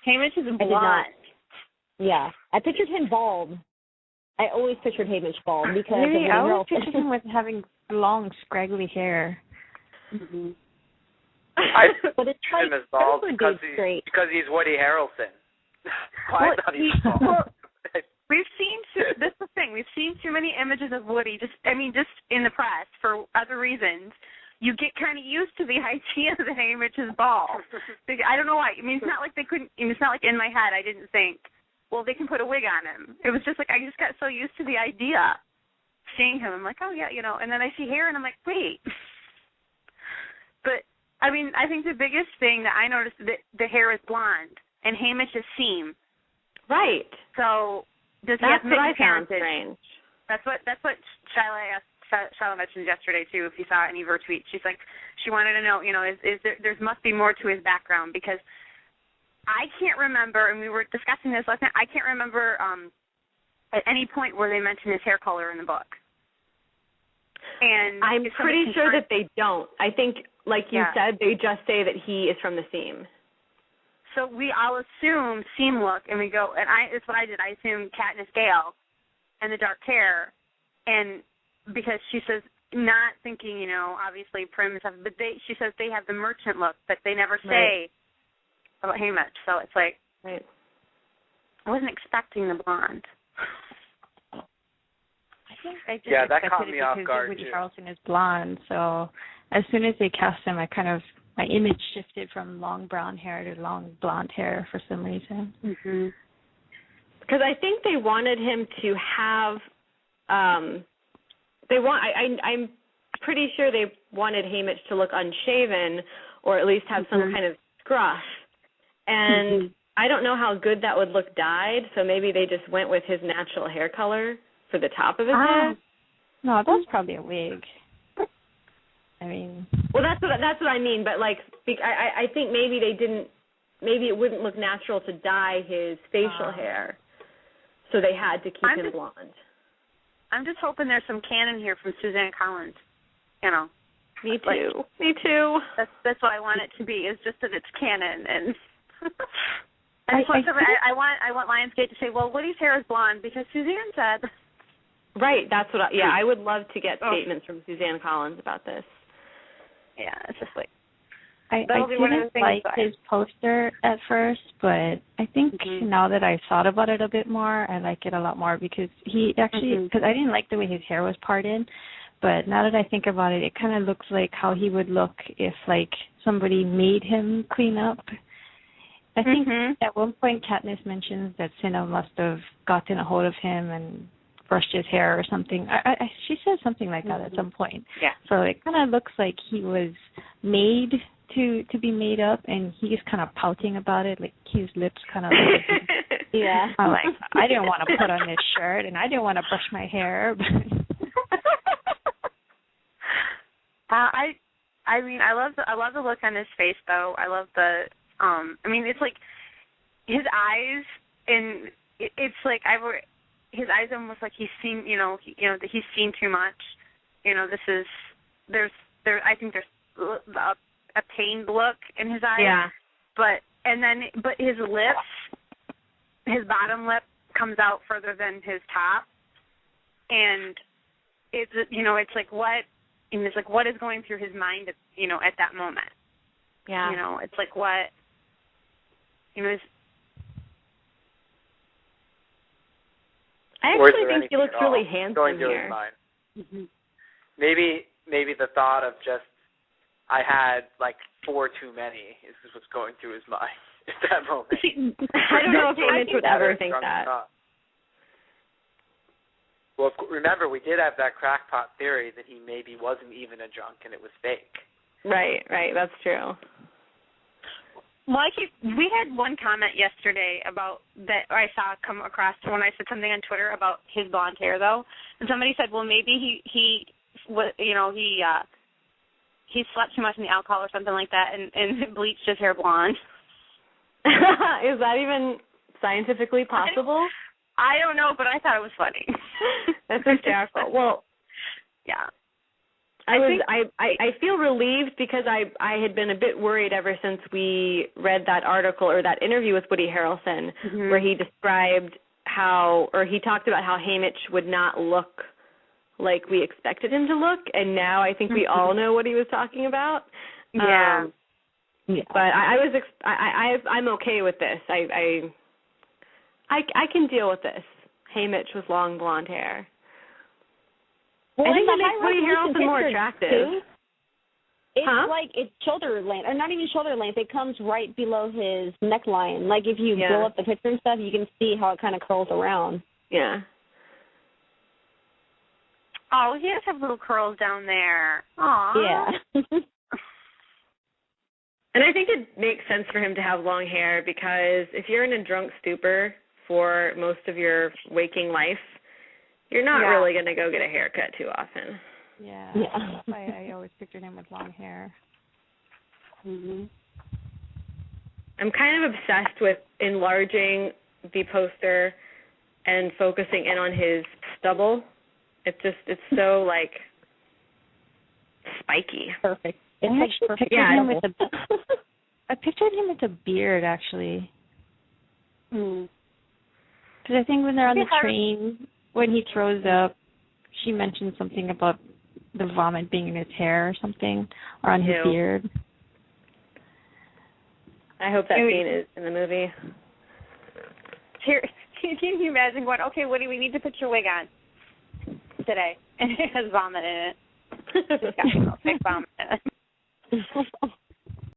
Haymitch is I did not. blonde. Yeah. I pictured him bald. I always pictured Haymitch bald because Really, of I Woody always Harrelson. pictured him with having long, scraggly hair. Mm-hmm. But it's like, him as bald would because be straight. he's Woody Harrelson. I thought he was bald. Well, we've seen this is the thing. We've seen too many images of Woody. Just in the press for other reasons. You get kind of used to the idea that Haymitch is bald. I don't know why. I mean, it's not like they couldn't. It's not like in my head I didn't think, well, they can put a wig on him. It was just like I just got so used to the idea, seeing him. I'm like, oh yeah, And then I see hair, and I'm like, wait. But I mean, I think the biggest thing that I noticed that the hair is blonde and Haymitch is seam. Right. So does That's he have what I mixed found parentage? strange. That's what Shyla mentioned yesterday too. If you saw any of her tweets, she's like, she wanted to know, is there must be more to his background, because I can't remember, and we were discussing this last night. I can't remember at any point where they mentioned his hair color in the book. And I'm pretty sure that they don't. I think, like you said, they just say that he is from the seam. So we all assume seam look, and we go, and that's what I did. I assumed Katniss Gale and the dark hair, and because she says, not thinking, obviously prim and stuff, but she says they have the merchant look, but they never say about Haymitch. So it's like, right. I wasn't expecting the blonde. I think I just that expected caught me off because guard, Woody too. Harrelson is blonde, so as soon as they cast him, my image shifted from long brown hair to long blonde hair for some reason. Mm-hmm. Because I think they wanted him to have, I'm pretty sure they wanted Haymitch to look unshaven or at least have some kind of scruff. And I don't know how good that would look dyed, so maybe they just went with his natural hair color for the top of his head. No, that's probably a wig. I mean, well, that's what I mean. But like, I think maybe they didn't. Maybe it wouldn't look natural to dye his facial hair, so they had to keep him blonde. I'm just hoping there's some canon here from Suzanne Collins. Me too. Me too. That's what I want it to be. Is just that it's canon, and I want Lionsgate to say, well, Woody's hair is blonde because Suzanne said. Right. That's what. I would love to get statements from Suzanne Collins about this. Yeah, it's just like. I didn't like his poster at first, but I think now that I've thought about it a bit more, I like it a lot more because he actually, because I didn't like the way his hair was parted, but now that I think about it, it kind of looks like how he would look if, like, somebody made him clean up. I think at one point Katniss mentions that Cinna must have gotten a hold of him and brushed his hair or something. She said something like that at some point. Yeah. So it kind of looks like he was made to be made up, and he's kind of pouting about it, like his lips kind of like, yeah. I'm like, I didn't want to put on this shirt, and I didn't want to brush my hair. I mean, I love the look on his face, though. I love the, it's like his eyes, and it's like his eyes almost like he's seen, that he's seen too much. I think there's a pained look in his eyes. Yeah. But his lips, his bottom lip comes out further than his top, and it's like what, and it's like what is going through his mind at that moment. Yeah. It's like what, I actually think he looks really handsome going through here. his mind. Maybe the thought of just I had like 4 too many is what's going through his mind at that moment. I don't know if Haymitch would ever think that. Well, remember, we did have that crackpot theory that he maybe wasn't even a drunk and it was fake. Right, that's true. Well, we had one comment yesterday about that I saw come across when I said something on Twitter about his blonde hair, though, and somebody said, well, maybe he slept too much in the alcohol or something like that and bleached his hair blonde. Is that even scientifically possible? I don't know, but I thought it was funny. That's hysterical. Well, yeah. I feel relieved because I had been a bit worried ever since we read that article or that interview with Woody Harrelson where he described he talked about how Haymitch would not look like we expected him to look, and now I think we all know what he was talking about. Yeah. But I'm okay with this. I can deal with this. Haymitch with long blonde hair. Well, I think that makes Woody Harrelson more attractive. Too, it's like it's shoulder length, or not even shoulder length. It comes right below his neckline. Like if you blow up the picture and stuff, you can see how it kind of curls around. Yeah. Oh, he does have little curls down there. Aw. Yeah. And I think it makes sense for him to have long hair because if you're in a drunk stupor for most of your waking life, you're not really going to go get a haircut too often. Yeah. I always pictured him with long hair. I'm kind of obsessed with enlarging the poster and focusing in on his stubble. It's so like spiky. Perfect. I actually pictured him with I pictured him with a beard, actually. Because I think when they're on the train, when he throws up, she mentioned something about the vomit being in his hair or something, or on his beard. I hope that scene is in the movie. Here, can you imagine going, okay, Woody, we need to put your wig on today. And it has vomit in it. It's got a big vomit in it.